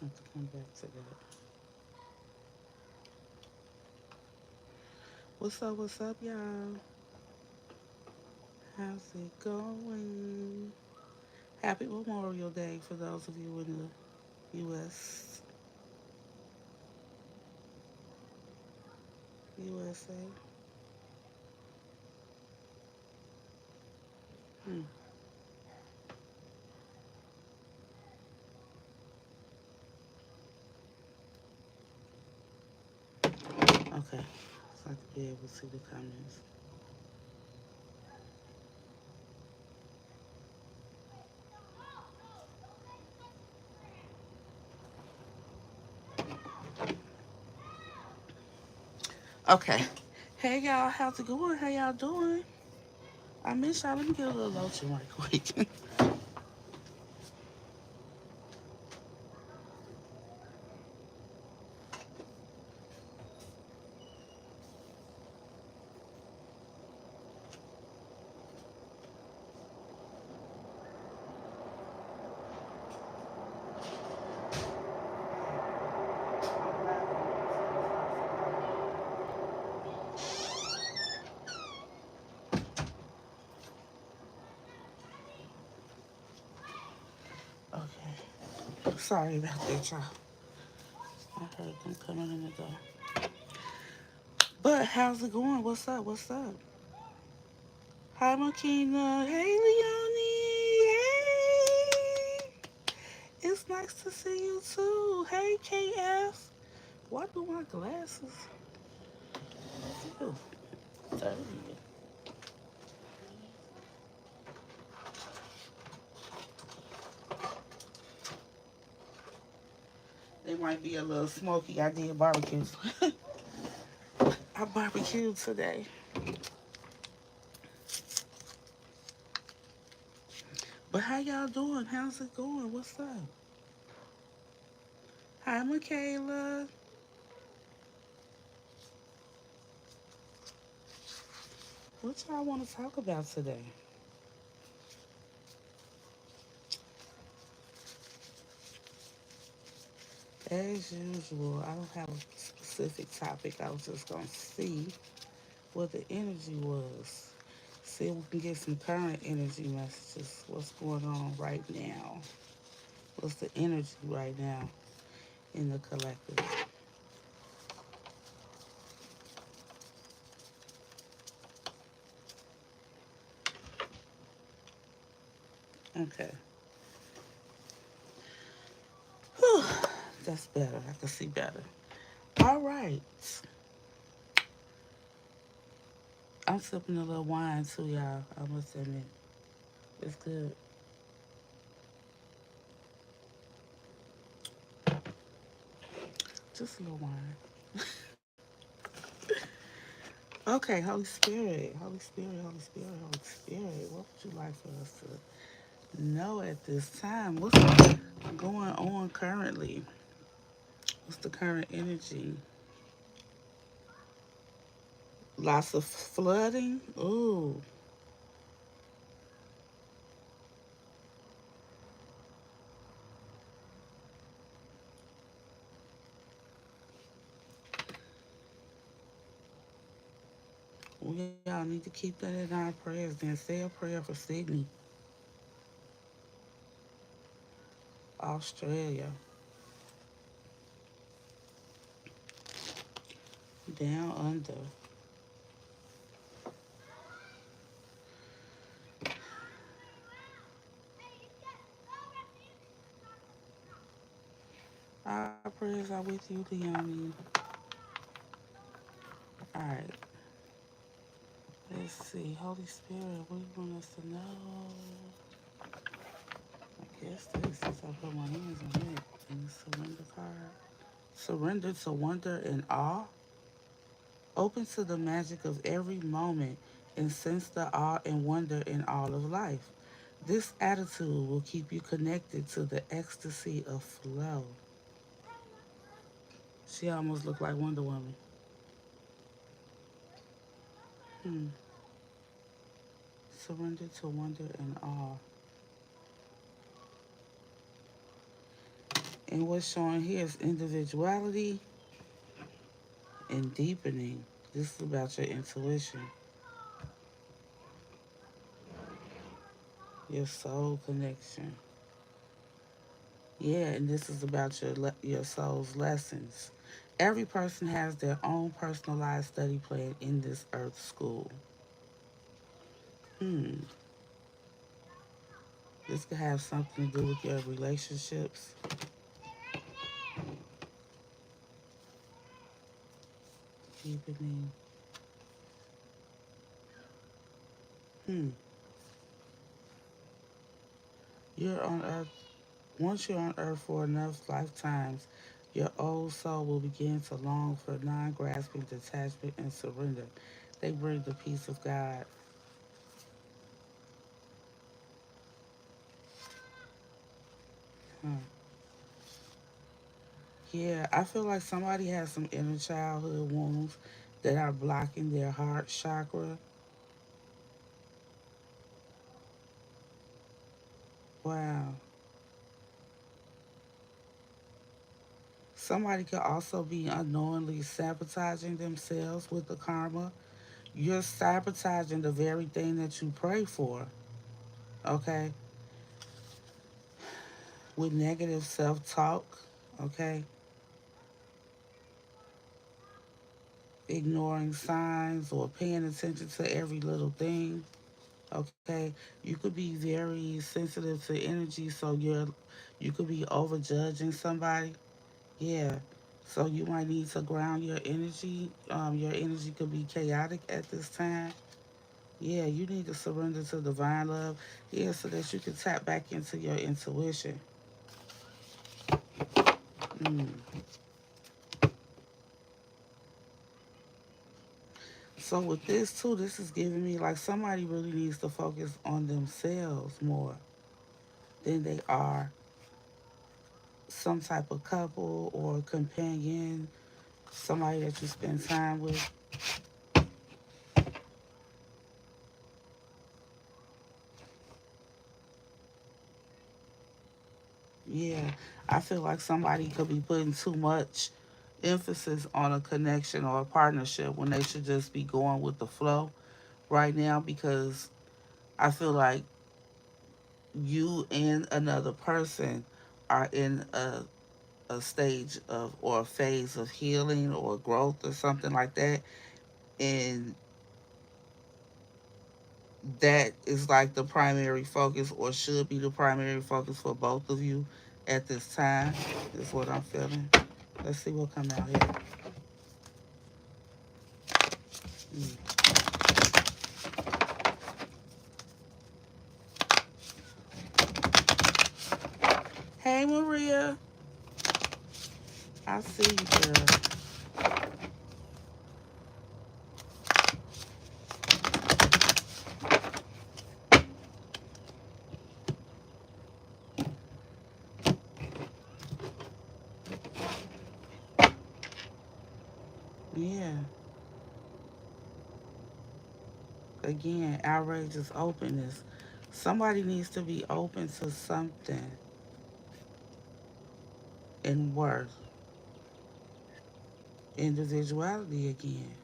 have to come back to that. What's up, y'all? How's it going? Happy Memorial Day for those of you in the U.S. USA. Hmm. Okay. So I can be able to see the comments. Okay. Hey, y'all. How's it going? How y'all doing? I miss y'all. Let me get a little lotion right quick. Okay. Sorry about that, y'all. I heard them coming in the door. But how's it going? What's up? What's up? Hi, Makina. Hey, Leonie. Hey. It's nice to see you too. Hey, KF. Why do my glasses feel dirty? They might be a little smoky. I did barbecue. I barbecued today. But how y'all doing? How's it going? What's up? Hi, Michaela. What y'all want to talk about today? As usual, I don't have a specific topic. I was just going to see what the energy was. See if we can get some current energy messages. What's going on right now? What's the energy right now in the collective? Okay. Whew. That's better. I can see better. All right. I'm sipping a little wine too, y'all. I must admit. It's good. Just a little wine. Okay, Holy Spirit. Holy Spirit, Holy Spirit, Holy Spirit. What would you like for us to know at this time? What's going on currently? What's the current energy? Lots of flooding. Ooh. We all need to keep that in our prayers. Then say a prayer for Sydney, Australia, down under. Our prayers are with you, Leonie. All right. Let's see. Holy Spirit, what do you want us to know? I guess this, since I put my hands on it, and the surrender card. Surrender to wonder and awe. Open to the magic of every moment and sense the awe and wonder in all of life. This attitude will keep you connected to the ecstasy of flow. She almost looked like Wonder Woman. Hmm. Surrender to wonder and awe. And what's showing here is individuality and deepening. This is about your intuition, your soul connection. Yeah, and this is about your soul's lessons. Every person has their own personalized study plan in this earth school. Hmm. This could have something to do with your relationships, deepening. Hmm. You're on earth. Once you're on earth for enough lifetimes, your old soul will begin to long for non-grasping detachment and surrender. They bring the peace of God. Huh. Yeah, I feel like somebody has some inner childhood wounds that are blocking their heart chakra. Wow. Somebody could also be unknowingly sabotaging themselves with the karma. You're sabotaging the very thing that you pray for, okay? With negative self talk, okay? Ignoring signs or paying attention to every little thing, okay? You could be very sensitive to energy, so you could be overjudging somebody. Yeah. So you might need to ground your energy. Your energy could be chaotic at this time. Yeah, you need to surrender to divine love. Yeah, so that you can tap back into your intuition. Mm. So with this too, this is giving me like somebody really needs to focus on themselves more than they are some type of couple or companion, somebody that you spend time with. Yeah, I feel like somebody could be putting too much emphasis on a connection or a partnership when they should just be going with the flow right now, because I feel like you and another person are in a stage of or a phase of healing or growth or something like that. And that is like the primary focus or should be the primary focus for both of you at this time, is what I'm feeling. Let's see what come out here. Mm. Hey Maria, I see you, girl. Yeah. Again, outrageous openness. Somebody needs to be open to something and worth. Individuality again.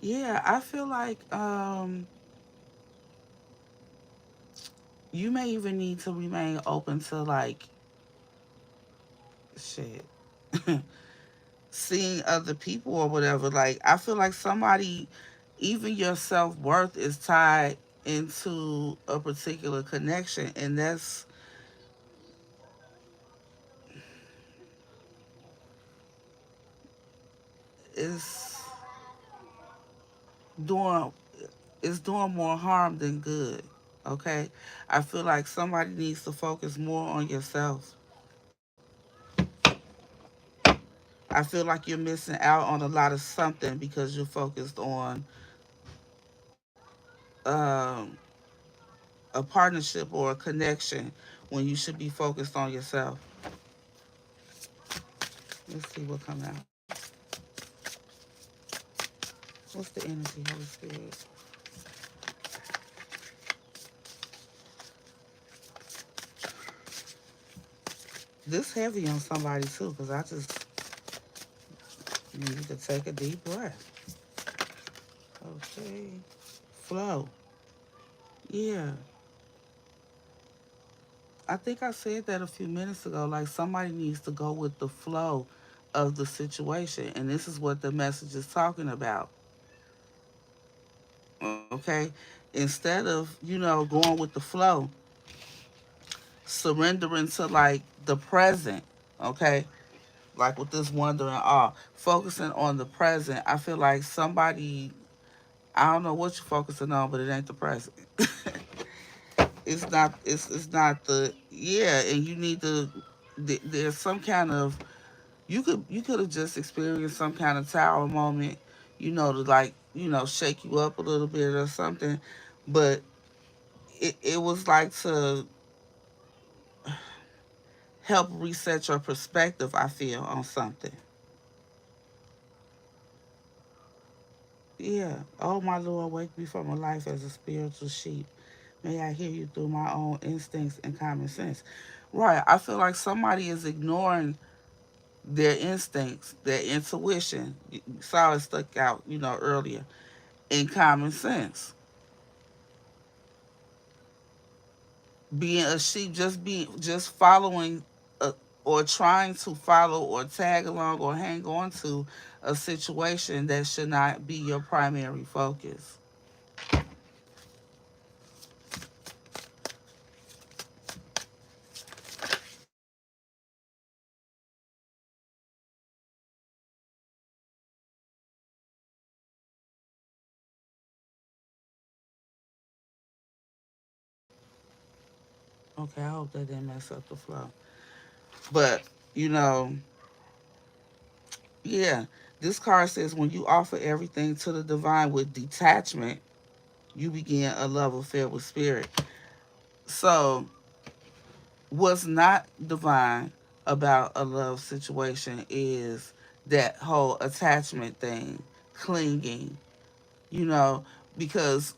Yeah, I feel like you may even need to remain open to like shit. Seeing other people or whatever. Like I feel like somebody, even your self worth is tied into a particular connection, and that's is doing doing more harm than good. Okay, I feel like somebody needs to focus more on yourself. I feel like you're missing out on a lot of something because you're focused on um, a partnership or a connection when you should be focused on yourself. Let's see what comes out. What's the energy, Holy Spirit? this heavy on somebody too, because I just need to take a deep breath. Okay. Flow. Yeah. I think I said that a few minutes ago. Like somebody needs to go with the flow of the situation. And this is what the message is talking about. Okay. Instead of, going with the flow, surrendering to like the present. Okay. Like with this wonder and awe. Focusing on the present. I feel like somebody, I don't know what you're focusing on, but it ain't the present. It's not the, yeah, and you need to, there's some kind of, you could have just experienced some kind of tower moment, to like, shake you up a little bit or something, but it was like to help reset your perspective, I feel, on something. Yeah. Oh my Lord, wake me from a life as a spiritual sheep. May I hear you through my own instincts and common sense. Right. I feel like somebody is ignoring their instincts, their intuition. You saw it stuck out, earlier. In common sense. Being a sheep, just following, or trying to follow or tag along or hang on to a situation that should not be your primary focus. Okay, I hope that didn't mess up the flow. But, you know, yeah, this card says when you offer everything to the divine with detachment, you begin a love affair with spirit. So, what's not divine about a love situation is that whole attachment thing, clinging, you know, because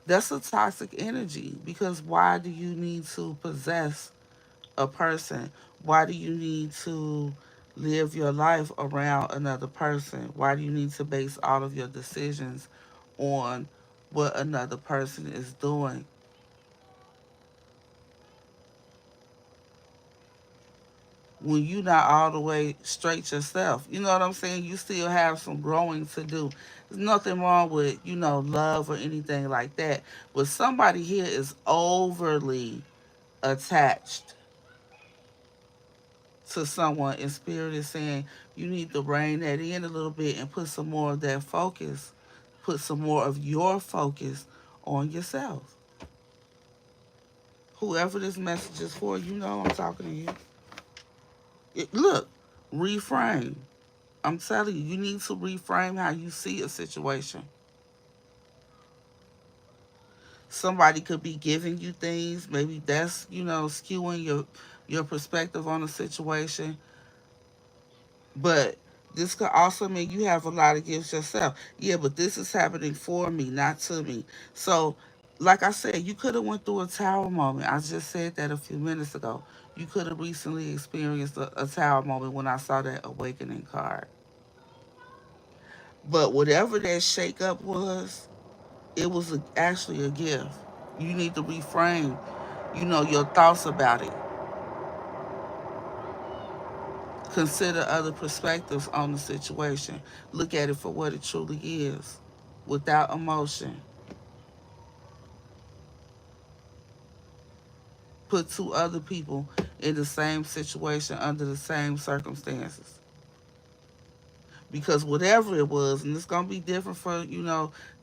that's a toxic energy. Because why do you need to possess a person? Why do you need to live your life around another person? Why do you need to base all of your decisions on what another person is doing when you not all the way straight yourself? You know what I'm saying? You still have some growing to do. There's nothing wrong with, love or anything like that. But somebody here is overly attached to someone, and spirit is saying you need to rein that in a little bit and put some more of that focus, put some more of your focus on yourself. Whoever this message is for, I'm talking to you. Look, reframe. I'm telling you, you need to reframe how you see a situation. Somebody could be giving you things, maybe that's, skewing your perspective on a situation. But this could also mean you have a lot of gifts yourself. Yeah, but this is happening for me, not to me. So, like I said, you could have went through a tower moment. I just said that a few minutes ago. You could have recently experienced a tower moment when I saw that awakening card. But whatever that shakeup was, it was actually a gift. You need to reframe, your thoughts about it. Consider other perspectives on the situation. Look at it for what it truly is, without emotion. Put two other people in the same situation under the same circumstances. Because whatever it was, and it's going to be different for,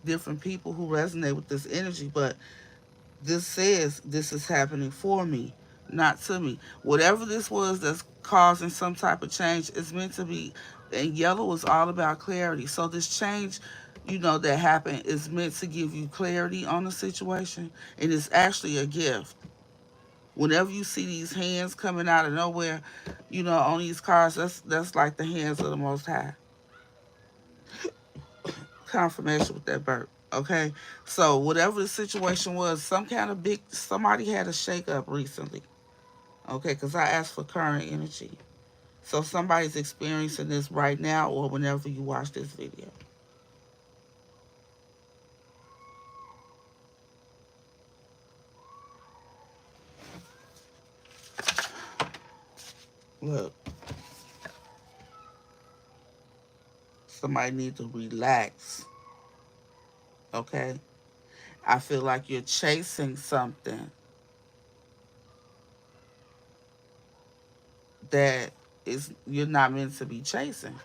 different people who resonate with this energy, but this says this is happening for me, not to me. Whatever this was that's causing some type of change is meant to be. And yellow is all about clarity. So this change, that happened is meant to give you clarity on the situation, and it's actually a gift. Whenever you see these hands coming out of nowhere, on these cards, that's like the hands of the Most High. Confirmation with that burp. Okay, so whatever the situation was, some kind of big somebody had a shake up recently. Okay, because I asked for current energy. So somebody's experiencing this right now or whenever you watch this video. Look, somebody need to relax. Okay? I feel like you're chasing something that is you're not meant to be chasing.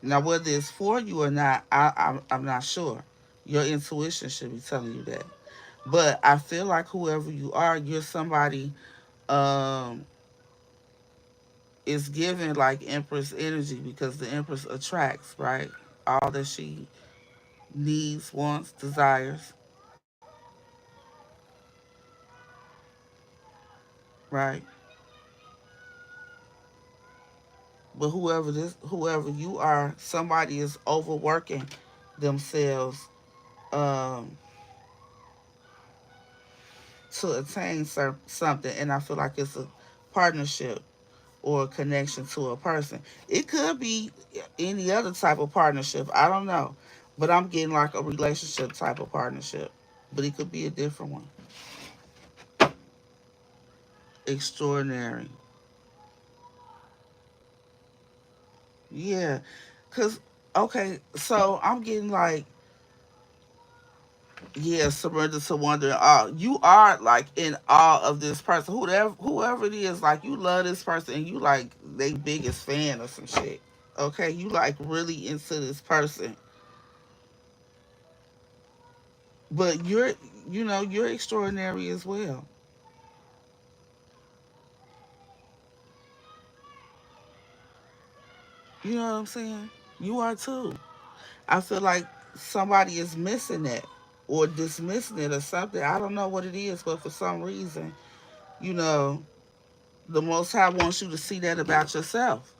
Now, whether it's for you or not, I'm not sure. Your intuition should be telling you that. But I feel like whoever you are, you're somebody um is giving like Empress energy because the Empress attracts, right? All that she needs, wants, desires, right? But whoever you are, somebody is overworking themselves um, to attain something, and I feel like it's a partnership or a connection to a person. It could be any other type of partnership. I don't know, but I'm getting like a relationship type of partnership. But it could be a different one. Extraordinary. Yeah, cause okay, so I'm getting like yeah, surrender to wonder. You are like in awe of this person, whoever it is. Like you love this person, and you like they biggest fan or some shit. Okay, you like really into this person, but you're extraordinary as well. You know what I'm saying? You are too. I feel like somebody is missing that or dismissing it or something. I don't know what it is, but for some reason, you know, the Most High wants you to see that about yourself.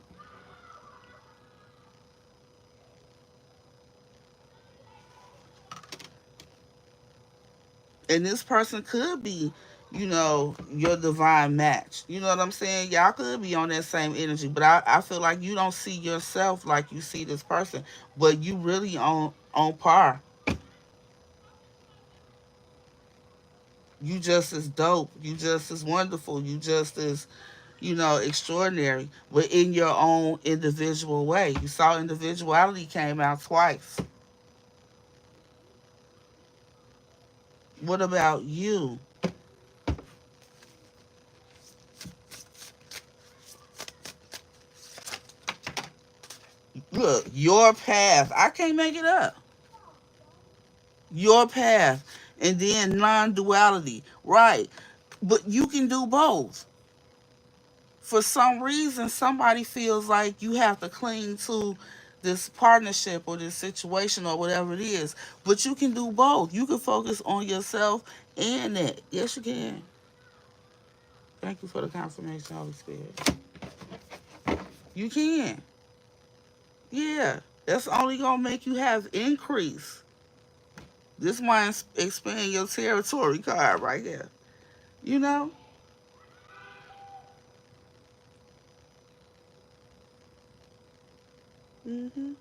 And this person could be, your divine match. You know what I'm saying? Y'all could be on that same energy, but I feel like you don't see yourself like you see this person, but you really on par. You just as dope. You just as wonderful. You just as extraordinary, but in your own individual way. You saw individuality came out twice. What about you? Look, your path. I can't make it up. Your path. And then non duality. Right. But you can do both. For some reason, somebody feels like you have to cling to this partnership or this situation or whatever it is. But you can do both. You can focus on yourself and that. Yes, you can. Thank you for the confirmation, Holy Spirit. You can. Yeah. That's only going to make you have increase. This might expand your territory card right here. You know? Hmm.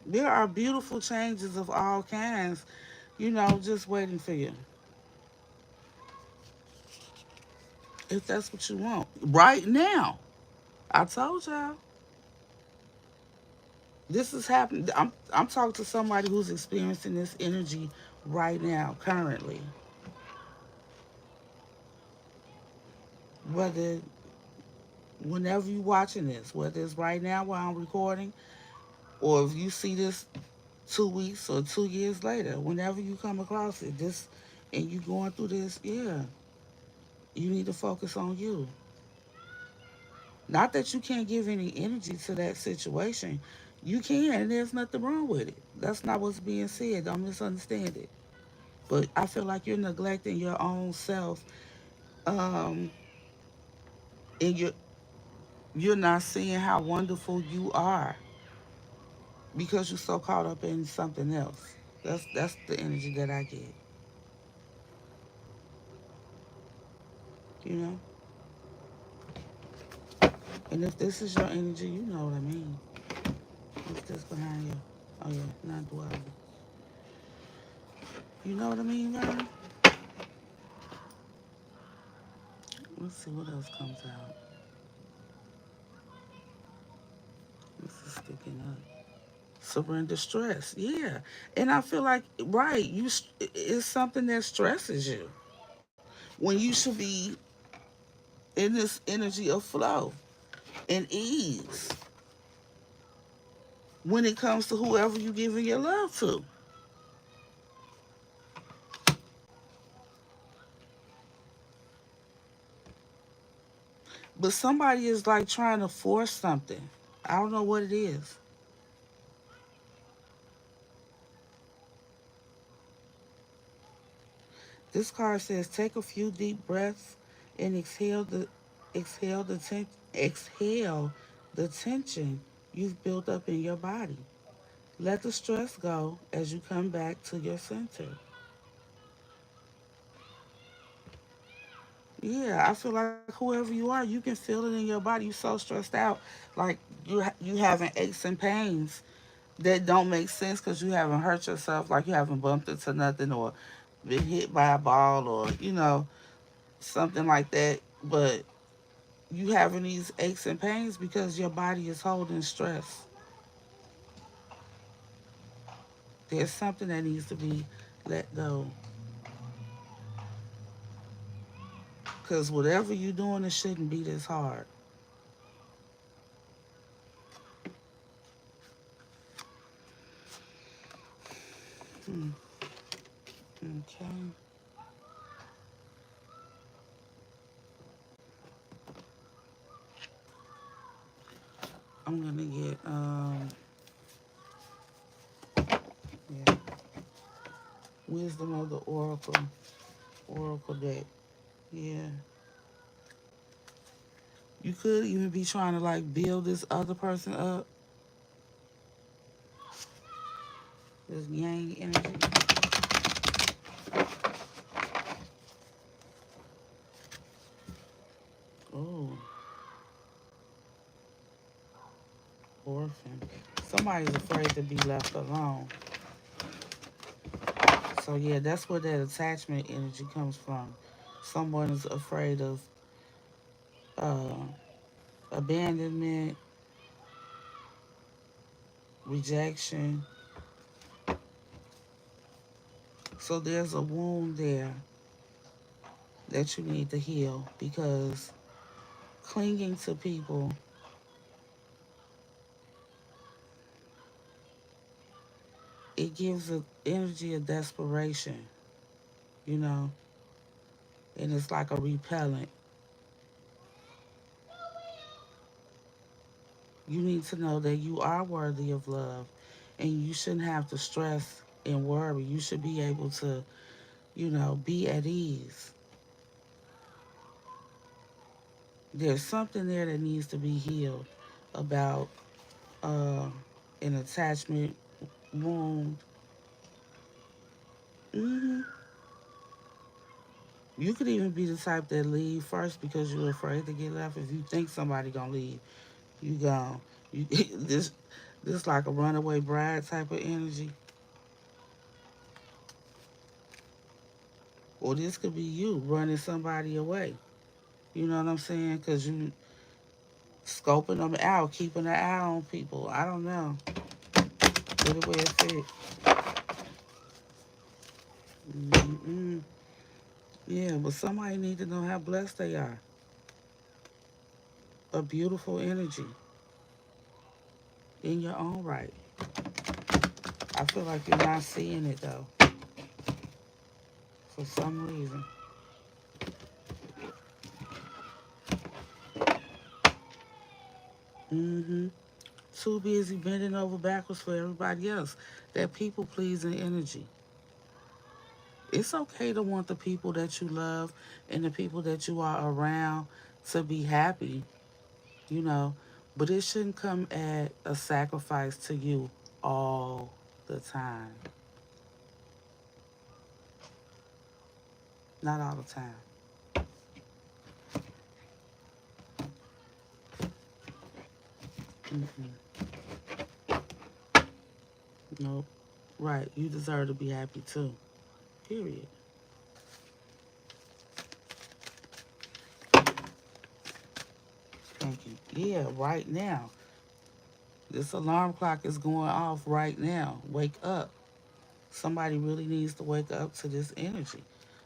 There are beautiful changes of all kinds, just waiting for you. If that's what you want. Right now. I told y'all. This is happening. I'm talking to somebody who's experiencing this energy right now, currently. Whether whenever you're watching this, whether it's right now while I'm recording, or if you see this 2 weeks or 2 years later, whenever you come across it, this and you going through this, yeah, you need to focus on you. Not that you can't give any energy to that situation. You can, and there's nothing wrong with it. That's not what's being said. Don't misunderstand it. But I feel like you're neglecting your own self, um, and you're not seeing how wonderful you are because you're so caught up in something else. That's the energy that I get. you know. And if this is your energy, you know what I mean. What's this behind you? Oh yeah, not duality. You know what I mean, Vern? Let's see what else comes out. This is sticking up. Surrender stress. Yeah. And I feel like, right, it's something that stresses you when you should be in this energy of flow and ease when it comes to whoever you giving your love to. But somebody is like trying to force something. I don't know what it is. This card says take a few deep breaths and exhale the tension you've built up in your body. Let the stress go as you come back to your center. Yeah, I feel like whoever you are, you can feel it in your body. You're so stressed out, like you having aches and pains that don't make sense because you haven't hurt yourself, like you haven't bumped into nothing or been hit by a ball or something like that. But you having these aches and pains because your body is holding stress. There's something that needs to be let go. Because whatever you're doing, it shouldn't be this hard. Hmm. Okay. I'm gonna get yeah, wisdom of the oracle deck. Yeah. You could even be trying to like build this other person up. This yang energy. Oh, orphan. Somebody's afraid to be left alone. So yeah, that's where that attachment energy comes from. Someone is afraid of uh, abandonment, rejection. So there's a wound there that you need to heal because clinging to people, it gives an energy of desperation, you know, and it's like a repellent. You need to know that you are worthy of love and you shouldn't have to stress and worry. You should be able to, be at ease. There's something there that needs to be healed about uh, an attachment wound. hmm You could even be the type that leave first because you're afraid to get left. If you think somebody gonna leave, you gone. You this like a runaway bride type of energy, or this could be you running somebody away. You know what I'm saying? Because you scoping them out, keeping an eye on people. I don't know. Good way it fit. Mm-mm. Yeah, but somebody need to know how blessed they are. A beautiful energy in your own right. I feel like you're not seeing it though, for some reason. Mm-hmm. Too busy bending over backwards for everybody else. That people pleasing energy. It's okay to want the people that you love and the people that you are around to be happy, you know, but it shouldn't come at a sacrifice to you all the time. Not all the time. Mm-mm. Nope. Right. You deserve to be happy too. Period. Thank you. Yeah, right now. This alarm clock is going off right now. Wake up. Somebody really needs to wake up to this energy.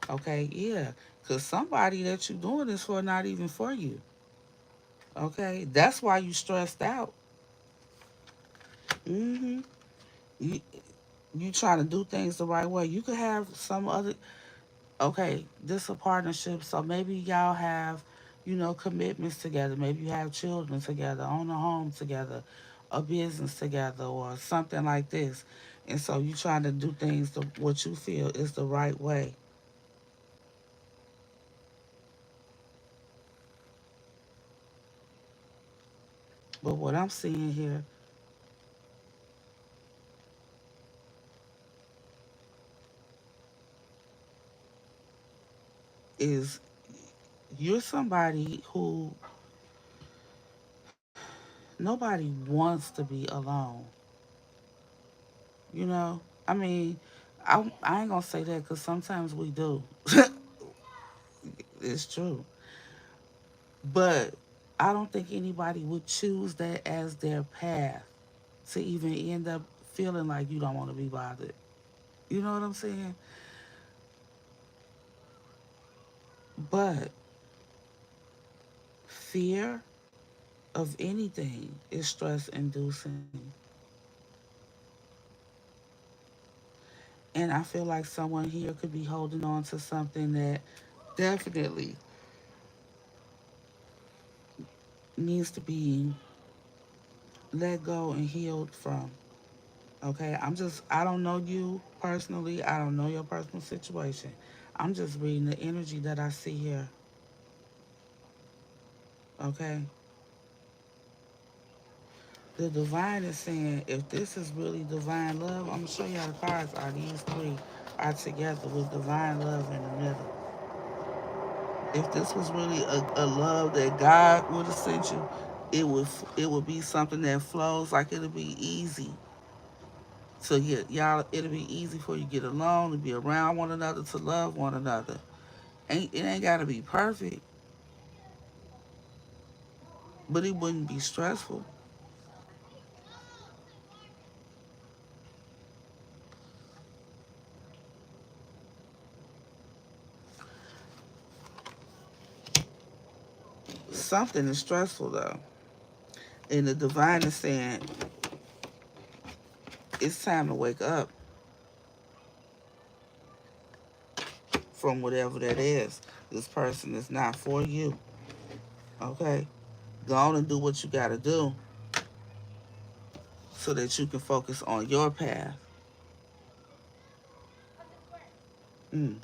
Okay, yeah. Because somebody that you're doing this for, not even for you. Okay, that's why you stressed out. Mm-hmm. You, you trying to do things the right way. You could have some other, okay, this a partnership, so maybe y'all have, commitments together. Maybe you have children together, own a home together, a business together, or something like this. And so you trying to do things what you feel is the right way. But what I'm seeing here is you're somebody who nobody wants to be alone. You know, I mean, I ain't gonna say that because sometimes we do. It's true. But I don't think anybody would choose that as their path to even end up feeling like you don't want to be bothered. You know what I'm saying? But fear of anything is stress inducing. And I feel like someone here could be holding on to something that definitely needs to be let go and healed from. Okay, I don't know you personally. I don't know your personal situation. I'm just reading the energy that I see here. Okay, the divine is saying if this is really divine love, I'm gonna show you how the cards are. These three are together with divine love in the middle. If this was really a love that God would have sent you, it would be something that flows like it'll be easy. So yeah, y'all, it'll be easy for you to get along, to be around one another, to love one another. It ain't gotta be perfect, but it wouldn't be stressful. Something is stressful though. And the divine is saying it's time to wake up from whatever that is. This person is not for you. Okay? Go on and do what you gotta do so that you can focus on your path. Mm,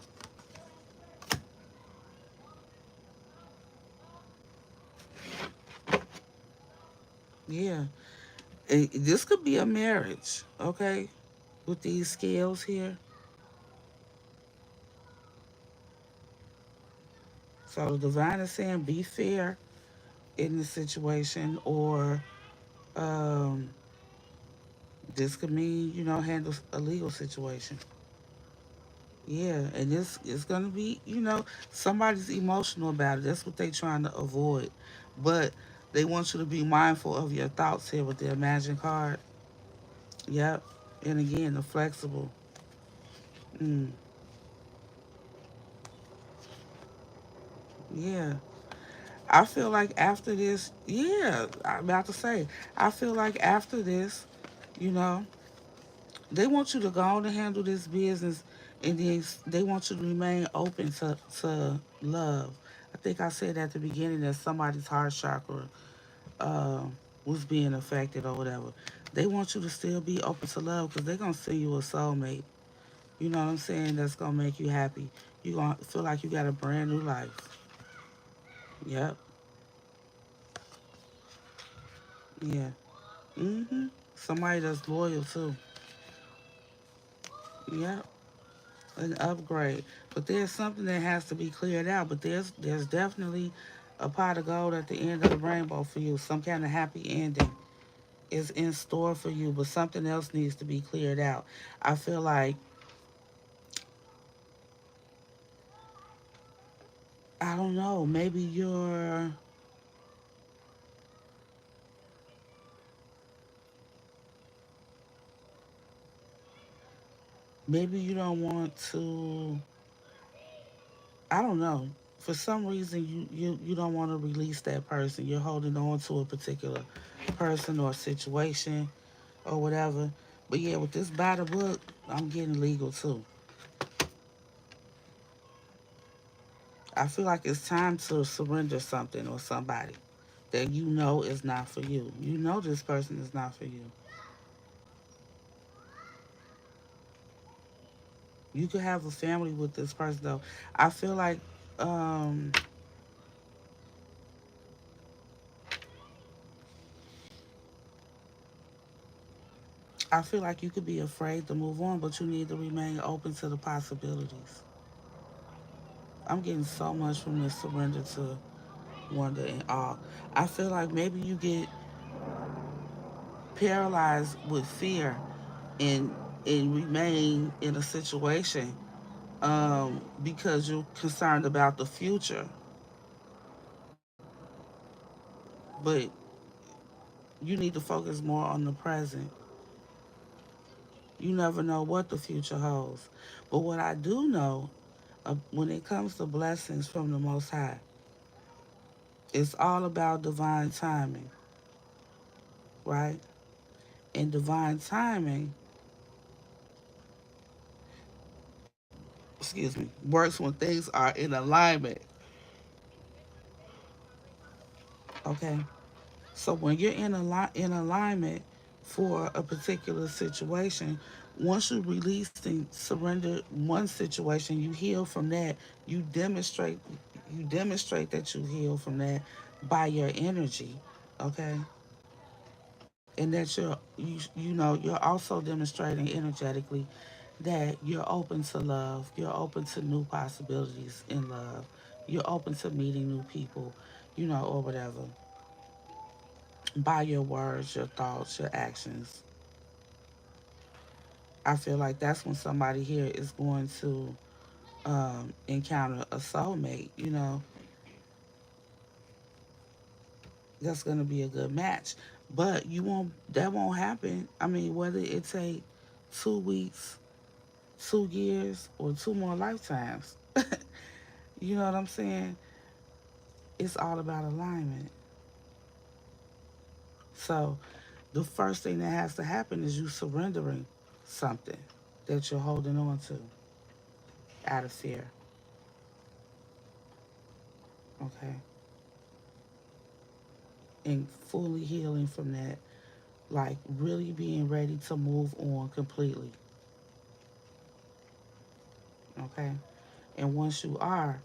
yeah. And this could be a marriage, okay? With these scales here. So the divine is saying be fair in the situation, or um, this could mean, handle a legal situation. Yeah, and this is gonna be, somebody's emotional about it. That's what they trying to avoid. But they want you to be mindful of your thoughts here with the Imagine card. Yep. And again, the flexible. Mm, yeah. I feel like after this, yeah, I'm about to say, I feel like after this, you know, they want you to go on and handle this business, and then they want you to remain open to love. I think I said at the beginning that somebody's heart chakra was being affected or whatever. They want you to still be open to love because they're going to send you a soulmate. You know what I'm saying? That's going to make you happy. You're going to feel like you got a brand new life. Yep. Yeah. Mm-hmm. Somebody that's loyal too. Yep. An upgrade. But there's something that has to be cleared out. But there's definitely a pot of gold at the end of the rainbow for you. Some kind of happy ending. is in store for you, but something else needs to be cleared out. I feel like, I don't know, maybe you don't want to, I don't know. For some reason, you don't want to release that person. You're holding on to a particular person or situation or whatever. But yeah, with this by the book, I'm getting legal too. I feel like it's time to surrender something or somebody that you know is not for you. You know this person is not for you. You could have a family with this person though. I feel like um I feel like you could be afraid to move on, but you need to remain open to the possibilities. I'm getting so much from this surrender to wonder and awe. I feel like maybe you get paralyzed with fear and remain in a situation because you're concerned about the future, but you need to focus more on the present. You never know what the future holds. But what I do know, when it comes to blessings from the Most High, it's all about divine timing, right? And divine timing, excuse me, works when things are in alignment, okay? So when you're in alignment for a particular situation, once you release and surrender one situation, you heal from that. You demonstrate that you heal from that by your energy, okay? And that you're also demonstrating energetically that you're open to love, you're open to new possibilities in love, you're open to meeting new people, or whatever, by your words, your thoughts, your actions. I feel like that's when somebody here is going to encounter a soulmate, that's going to be a good match. But that won't happen. I mean, whether it take 2 weeks, 2 years, or two more lifetimes, you know what I'm saying? It's all about alignment. So the first thing that has to happen is you surrendering something that you're holding on to out of fear. Okay. And fully healing from that, like really being ready to move on completely. Okay. And once you are,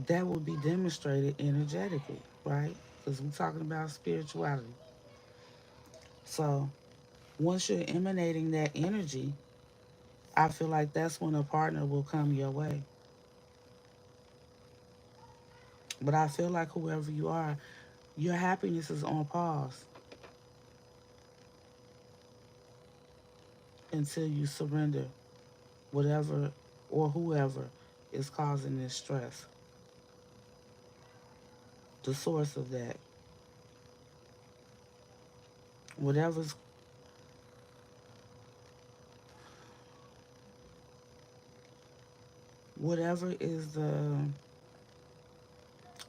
that will be demonstrated energetically, right? Because we're talking about spirituality. So once you're emanating that energy, I feel like that's when a partner will come your way. But I feel like whoever you are, your happiness is on pause until you surrender whatever or whoever is causing this stress. The source of that, whatever's whatever is the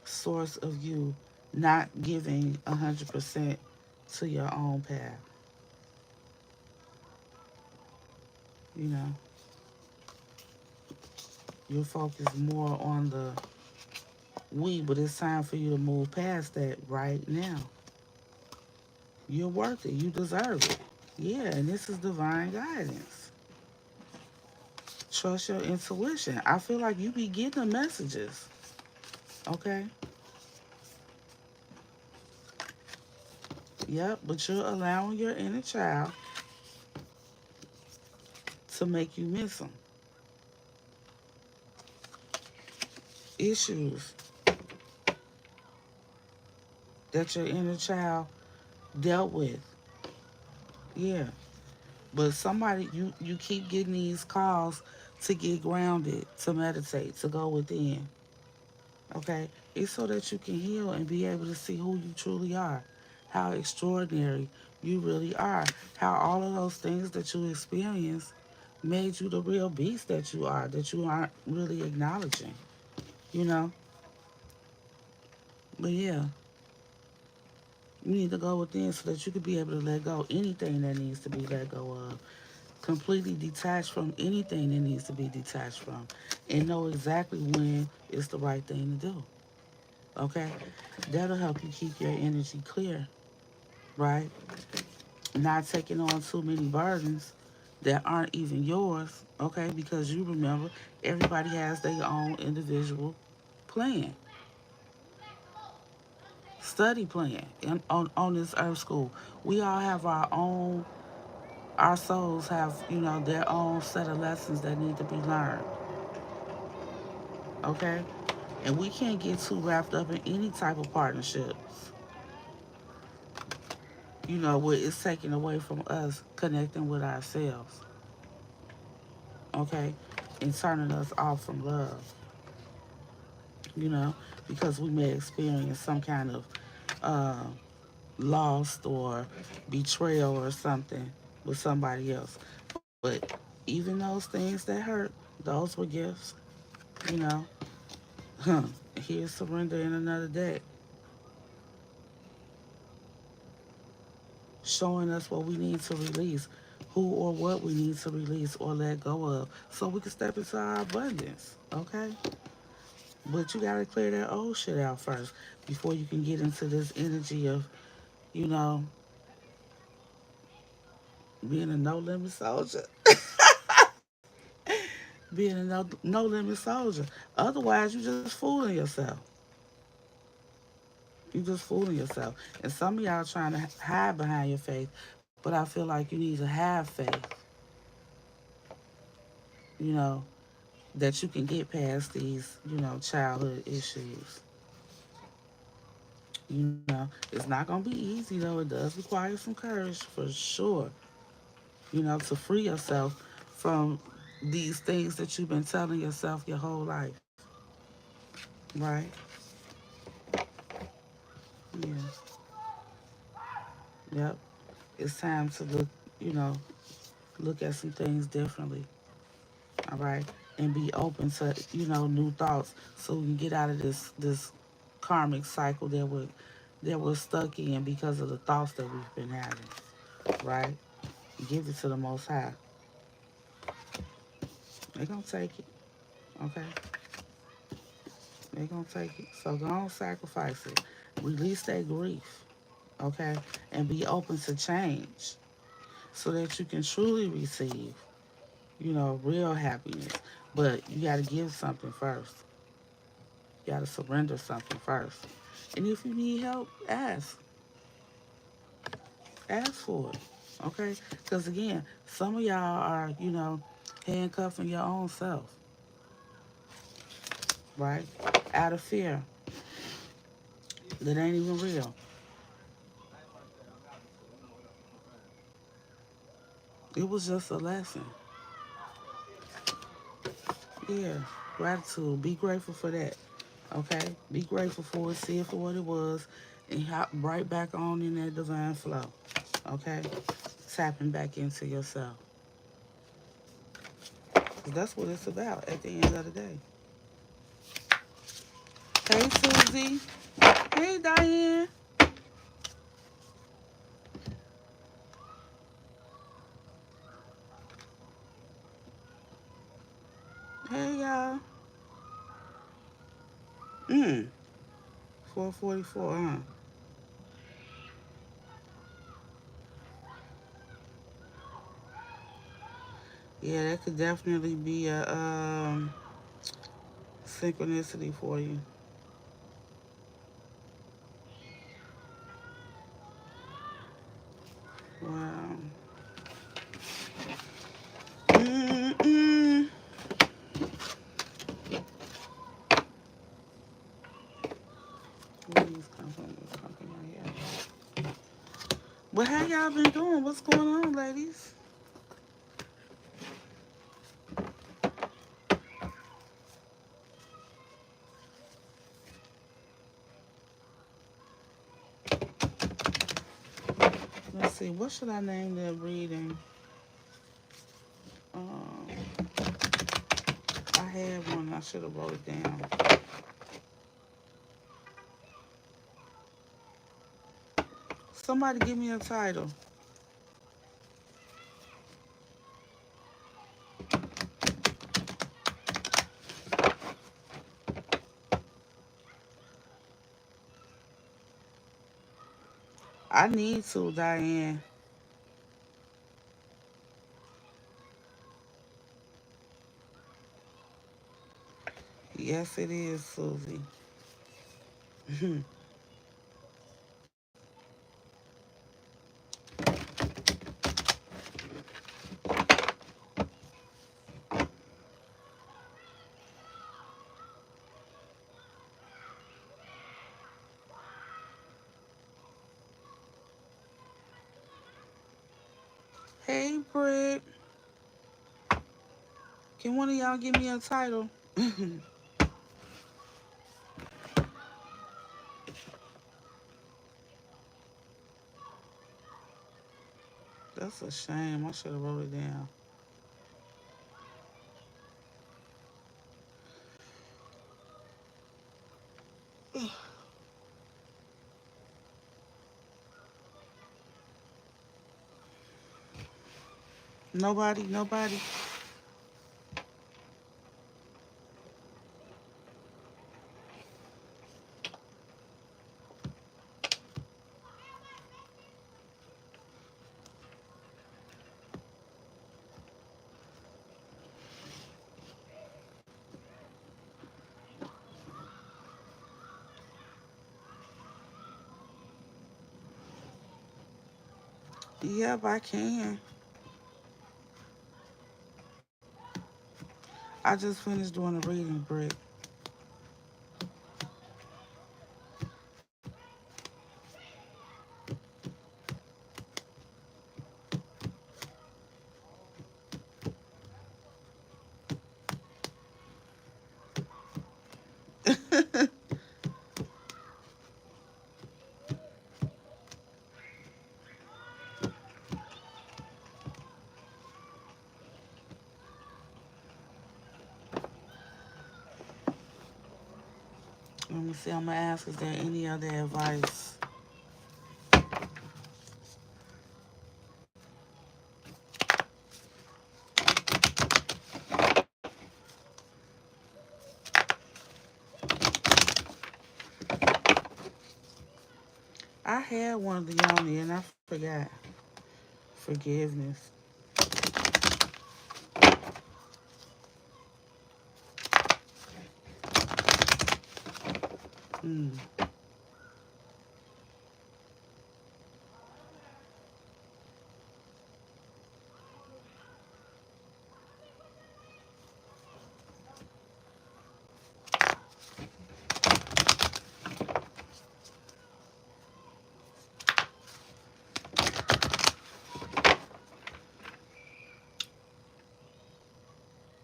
source of you not giving 100% to your own path. You know, you're focused more on the we, but it's time for you to move past that right now. You're worth it. You deserve it. Yeah, and this is divine guidance. Trust your intuition. I feel like you be getting the messages. Okay? Yep, but you're allowing your inner child to make you miss them. Issues. that your inner child dealt with. Yeah. But somebody, you keep getting these calls to get grounded, to meditate, to go within. Okay? It's so that you can heal and be able to see who you truly are, how extraordinary you really are, how all of those things that you experienced made you the real beast that you aren't really acknowledging, you know? But yeah, you need to go within so that you can be able to let go anything that needs to be let go of. Completely detached from anything that needs to be detached from. And know exactly when it's the right thing to do. Okay? That'll help you keep your energy clear, right? Not taking on too many burdens that aren't even yours, okay? Because you remember, everybody has their own individual plan, study plan on this earth school. We all have our souls have, their own set of lessons that need to be learned, okay? And we can't get too wrapped up in any type of partnerships, where it's taken away from us connecting with ourselves, okay? And turning us off from love, you know, because we may experience some kind of uh, loss or betrayal or something with somebody else. But even those things that hurt, those were gifts, you know. Huh. Here's surrender in another day, showing us what we need to release, who or what we need to release or let go of, so we can step into our abundance, okay? But you gotta clear that old shit out first before you can get into this energy of, you know, being a no limit soldier. Being a no limit soldier. Otherwise, you just fooling yourself. You just fooling yourself. And some of y'all trying to hide behind your faith, but I feel like you need to have faith, you know, that you can get past these, childhood issues. It's not gonna be easy though. It does require some courage for sure. To free yourself from these things that you've been telling yourself your whole life. Right? Yeah. Yep. It's time to look at some things differently. All right. And be open to, new thoughts so we can get out of this karmic cycle that we're stuck in because of the thoughts that we've been having. Right? Give it to the most high. They're gonna take it. Okay? They're gonna take it. So go on, sacrifice it. Release that grief. Okay? And be open to change so that you can truly receive, real happiness. But you got to give something first. You got to surrender something first. And if you need help, ask. Ask for it. Okay? Because again, some of y'all are, handcuffing your own self, right? Out of fear that ain't even real. It was just a lesson. Yeah. Gratitude. Be grateful for that. Okay? Be grateful for it. See it for what it was. And hop right back on in that divine flow. Okay? Tapping back into yourself. 'Cause that's what it's about at the end of the day. Hey, Susie. Hey, Diane. Hey, y'all. Mm. 444, huh? Yeah, that could definitely be a synchronicity for you. Wow. Mm-mm. Please come from this company right here. But how y'all been doing? What's going on, ladies? Let's see. What should I name the reading? Um, I had one. I should have wrote it down. Somebody give me a title. I need to, Diane. Yes, it is, Susie. Hey, Britt. Can one of y'all give me a title? That's a shame. I should have wrote it down. Nobody, nobody. Yep, I can. I just finished doing a reading, Britt. Let me see. I'm gonna ask, is there any other advice? I had one of the on there and I forgot. Forgiveness. Mm.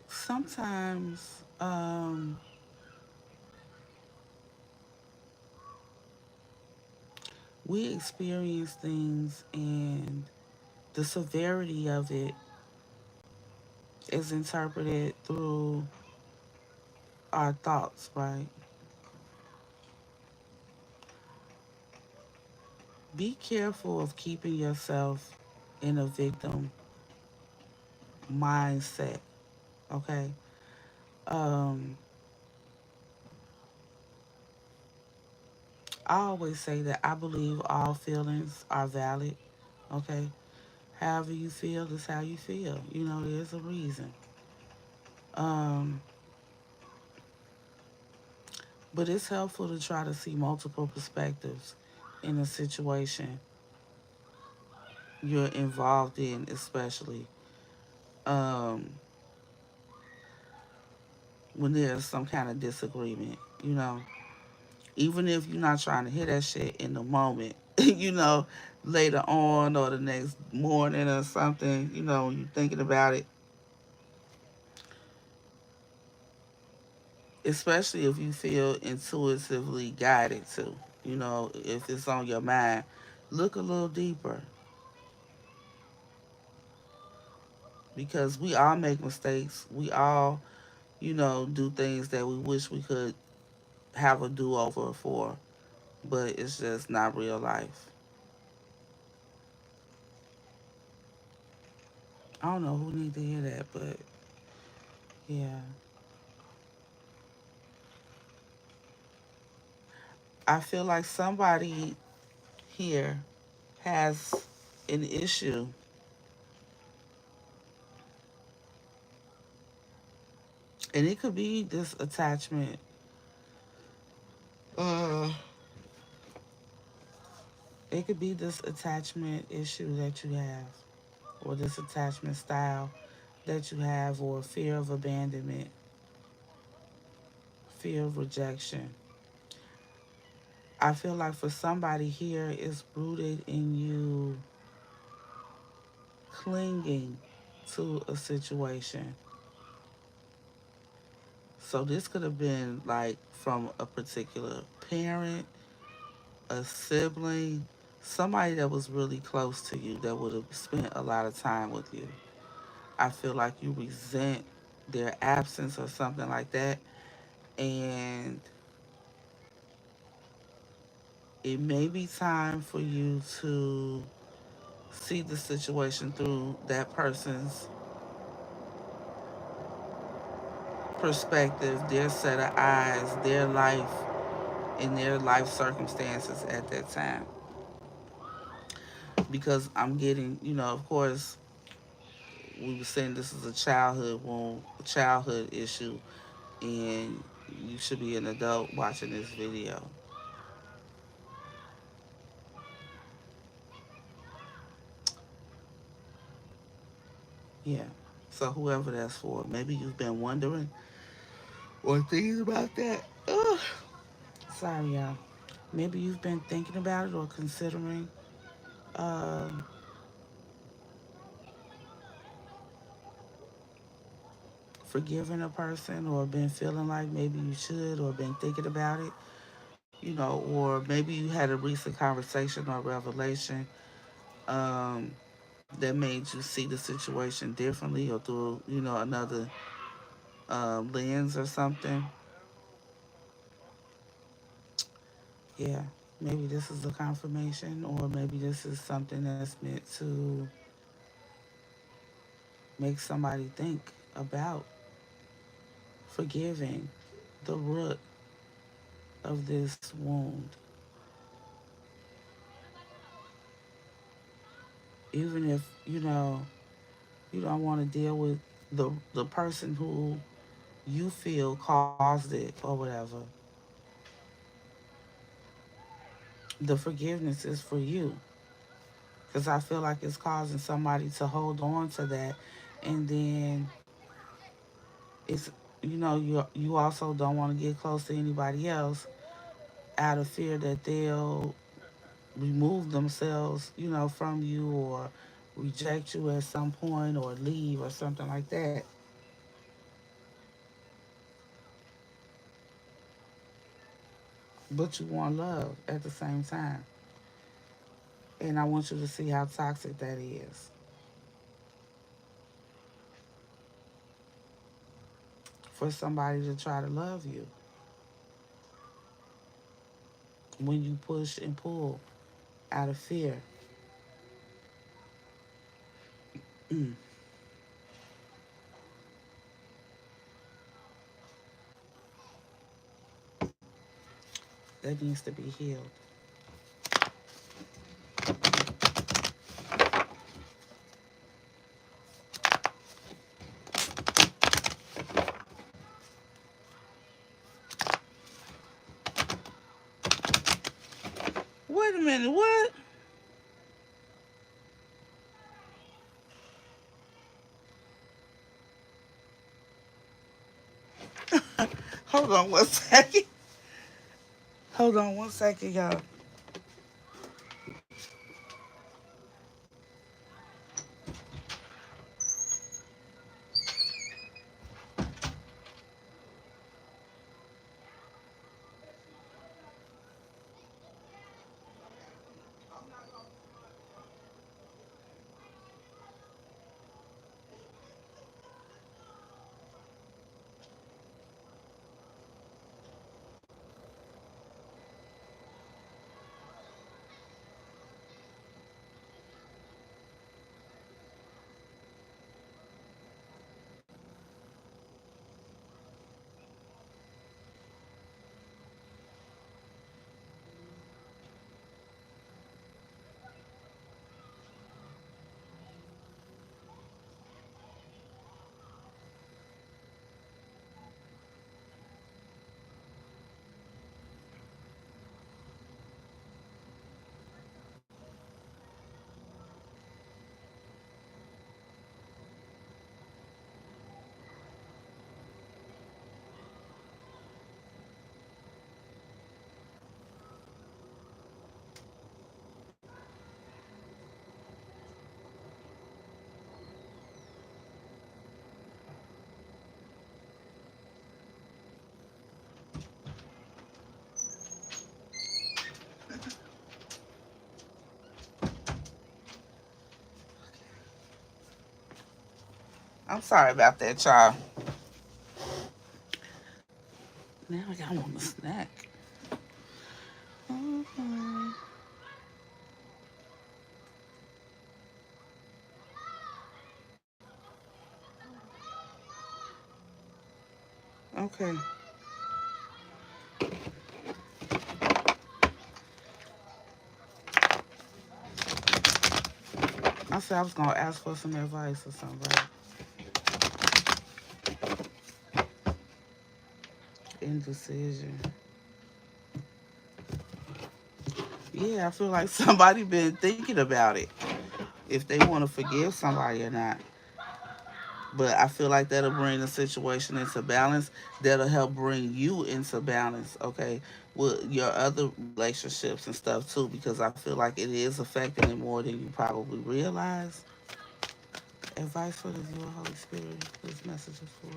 Sometimes we experience things and the severity of it is interpreted through our thoughts, right? Be careful of keeping yourself in a victim mindset, okay? Um, I always say that I believe all feelings are valid, okay? However you feel is how you feel. You know, there's a reason. Um, but it's helpful to try to see multiple perspectives in a situation you're involved in, especially um, when there's some kind of disagreement, you know. Even if you're not trying to hear that shit in the moment, you know, later on or the next morning or something, you know, you're thinking about it, especially if you feel intuitively guided to, you know, if it's on your mind, look a little deeper because we all make mistakes. We all, you know, do things that we wish we could have a do over for, but it's just not real life. I don't know who need to hear that, but yeah. I feel like somebody here has an issue, and it could be this attachment. Uh, it could be this attachment issue that you have, or this attachment style that you have, or fear of abandonment, fear of rejection. I feel like for somebody here, it's rooted in you clinging to a situation. So this could have been like from a particular parent, a sibling, somebody that was really close to you that would have spent a lot of time with you. I feel like you resent their absence or something like that. And it may be time for you to see the situation through that person's perspective, their set of eyes, their life, and their life circumstances at that time. Because I'm getting, you know, of course, we were saying this is a childhood wound, a childhood issue, and you should be an adult watching this video. Yeah. So whoever that's for, maybe you've been wondering or thinking about that. Ugh. Sorry, y'all. Maybe you've been thinking about it or considering um, forgiving a person, or been feeling like maybe you should, or been thinking about it, you know, or maybe you had a recent conversation or revelation um, that made you see the situation differently or through, you know, another lens or something. Yeah, maybe this is a confirmation, or maybe this is something that's meant to make somebody think about forgiving the root of this wound. Even if, you know, you don't want to deal with the person who you feel caused it or whatever, the forgiveness is for you. Because I feel like it's causing somebody to hold on to that, and then it's, you know, you also don't want to get close to anybody else out of fear that they'll remove themselves, you know, from you, or reject you at some point, or leave or something like that. But you want love at the same time. And I want you to see how toxic that is. For somebody to try to love you when you push and pull out of fear. Mm, that needs to be healed. Wait a minute, what? Hold on one second. Hold on 1 second, y'all. I'm sorry about that, y'all. Now y'all want a snack. Mhm. Okay. I said I was gonna ask for some advice or something, right? Indecision. Yeah, I feel like somebody been thinking about it. If they want to forgive somebody or not. But I feel like that'll bring the situation into balance. That'll help bring you into balance, okay, with your other relationships and stuff too, because I feel like it is affecting it more than you probably realize. Advice for the viewer, Holy Spirit. This message is for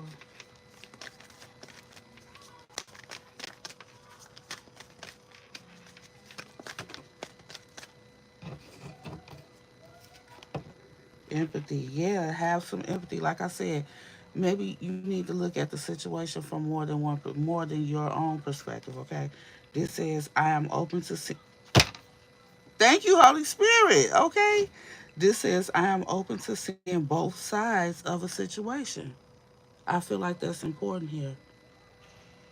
empathy. Yeah, have some empathy. Like I said, maybe you need to look at the situation from more than your own perspective. Okay, this says I am open to see. Thank you, Holy Spirit. Okay, this says I am open to seeing both sides of a situation. I feel like that's important here.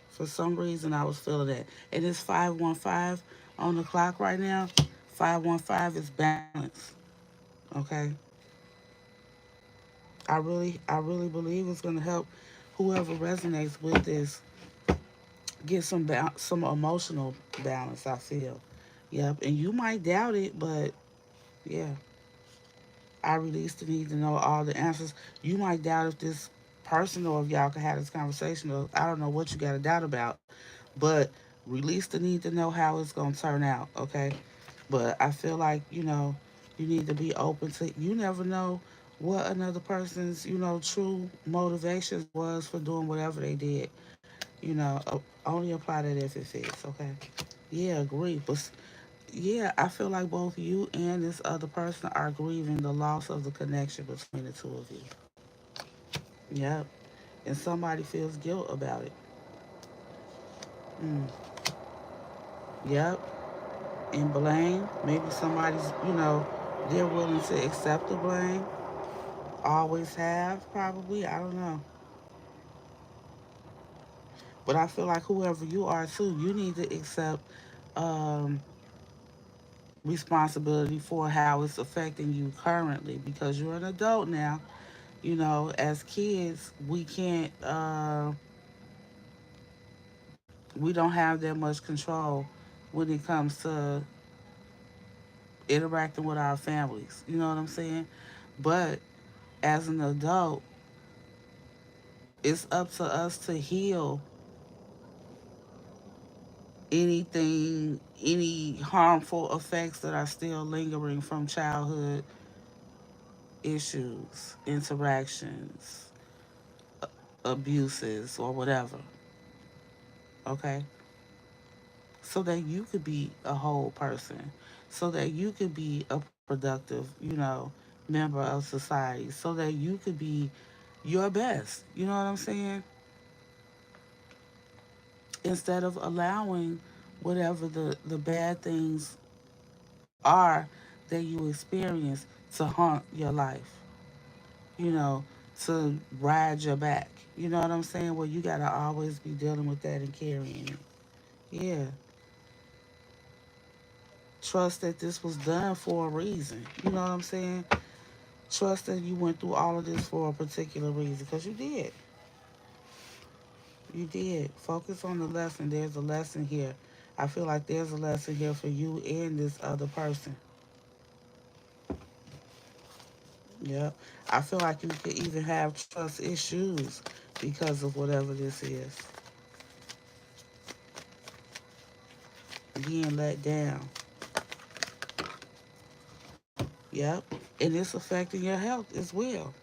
For some reason, I was feeling that, and it's 5:15 on the clock right now. 5:15 is balance. Okay, I really believe it's gonna help whoever resonates with this get some emotional balance. I feel, yep. And you might doubt it, but yeah, I release the need to know all the answers. You might doubt if this person or if y'all can have this conversation. Or I don't know what you got to doubt about, but release the need to know how it's gonna turn out. Okay, but I feel like you need to be open to. You never know what another person's true motivations was for doing whatever they did. Only apply that if it fits. Okay. Yeah, agree. But yeah, I feel like both you and this other person are grieving the loss of the connection between the two of you. Yep. And somebody feels guilt about it. Mm. Yep. And blame. Maybe they're willing to accept the blame. Always have, probably. I don't know. But I feel like whoever you are, too, you need to accept um, responsibility for how it's affecting you currently because you're an adult now. As kids, we don't have that much control when it comes to interacting with our families. You know what I'm saying? But as an adult, it's up to us to heal anything, any harmful effects that are still lingering from childhood issues, interactions, abuses, or whatever. Okay? So that you could be a whole person, so that you could be a productive, member of society, so that you could be your best. You know what I'm saying? Instead of allowing whatever the bad things are that you experience to haunt your life, you know, to ride your back. You know what I'm saying? Well, you got to always be dealing with that and carrying it. Yeah. Trust that this was done for a reason. You know what I'm saying? Trust that you went through all of this for a particular reason because you did. You did. Focus on the lesson. There's a lesson here. I feel like there's a lesson here for you and this other person. Yep. I feel like you could even have trust issues because of whatever this is. Being let down. Yep. And it's affecting your health as well.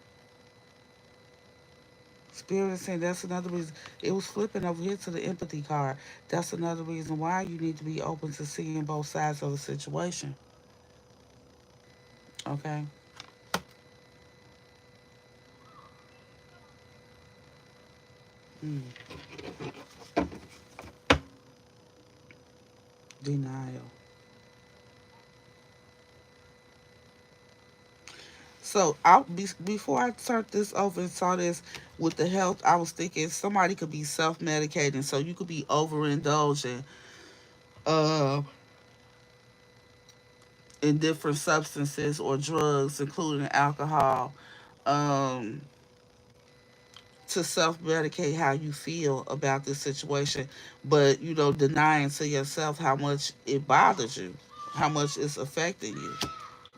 Spirit is saying that's another reason. It was flipping over here to the empathy card. That's another reason why you need to be open to seeing both sides of the situation. Okay? Mm. Denial. So before I turned this over and saw this with the health, I was thinking somebody could be self-medicating. So you could be overindulging uh, in different substances or drugs, including alcohol, um, to self-medicate how you feel about this situation, but denying to yourself how much it bothers you, how much it's affecting you.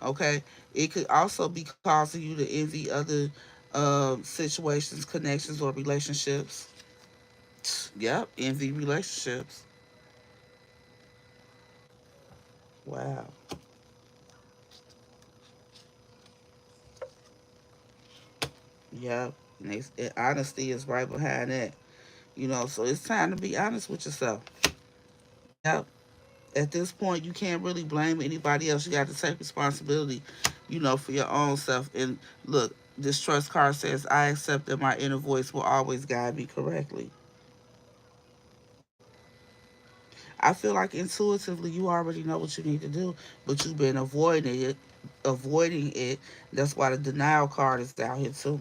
Okay, it could also be causing you to envy other situations, connections, or relationships. Yep, envy relationships. Wow. Yep. And honesty is right behind that. So it's time to be honest with yourself. Yep. At this point, you can't really blame anybody else. You got to take responsibility, for your own self. And look, this trust card says, I accept that my inner voice will always guide me correctly. I feel like intuitively you already know what you need to do, but you've been avoiding it. That's why the denial card is out here too.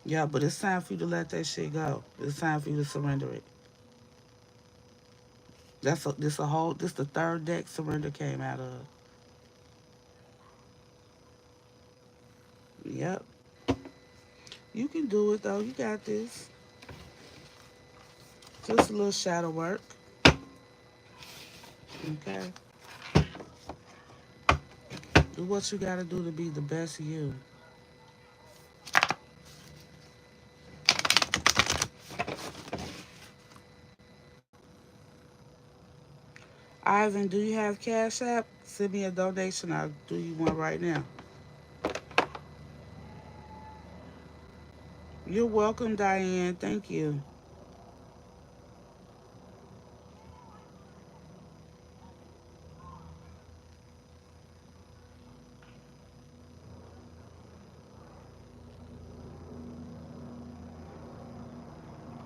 Yeah, but it's time for you to let that shit go. It's time for you to surrender it. This the third deck surrender came out of. Yep. You can do it though. You got this. Just a little shadow work. Okay. Do what you gotta do to be the best you. Ivan, do you have Cash App? Send me a donation. I'll do you one right now. You're welcome, Diane. Thank you.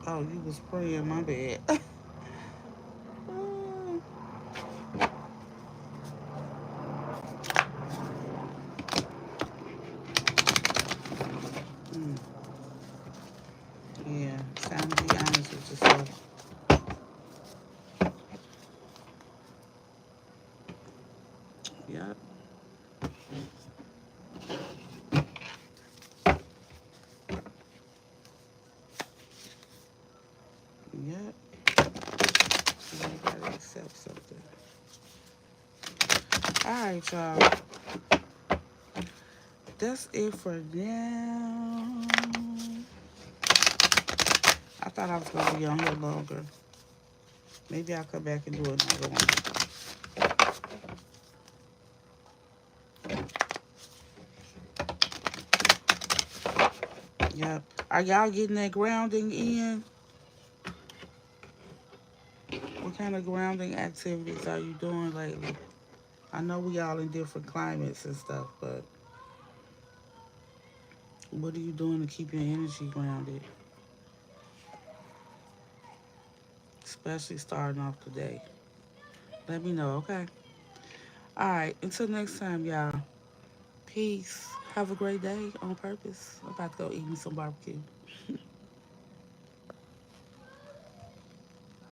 Oh, you was praying, my bad. Oh, mm, yeah, time to be honest with yourself. Yep, yep. You gotta accept something. All right, y'all. That's it for now. I thought I was gonna be on here longer. Maybe I'll come back and do another one. Yep. Are y'all getting that grounding in? What kind of grounding activities are you doing lately? I know we all in different climates and stuff, but what are you doing to keep your energy grounded? Especially starting off the day. Let me know, okay? All right. Until next time, y'all. Peace. Have a great day on purpose. I'm about to go eat me some barbecue.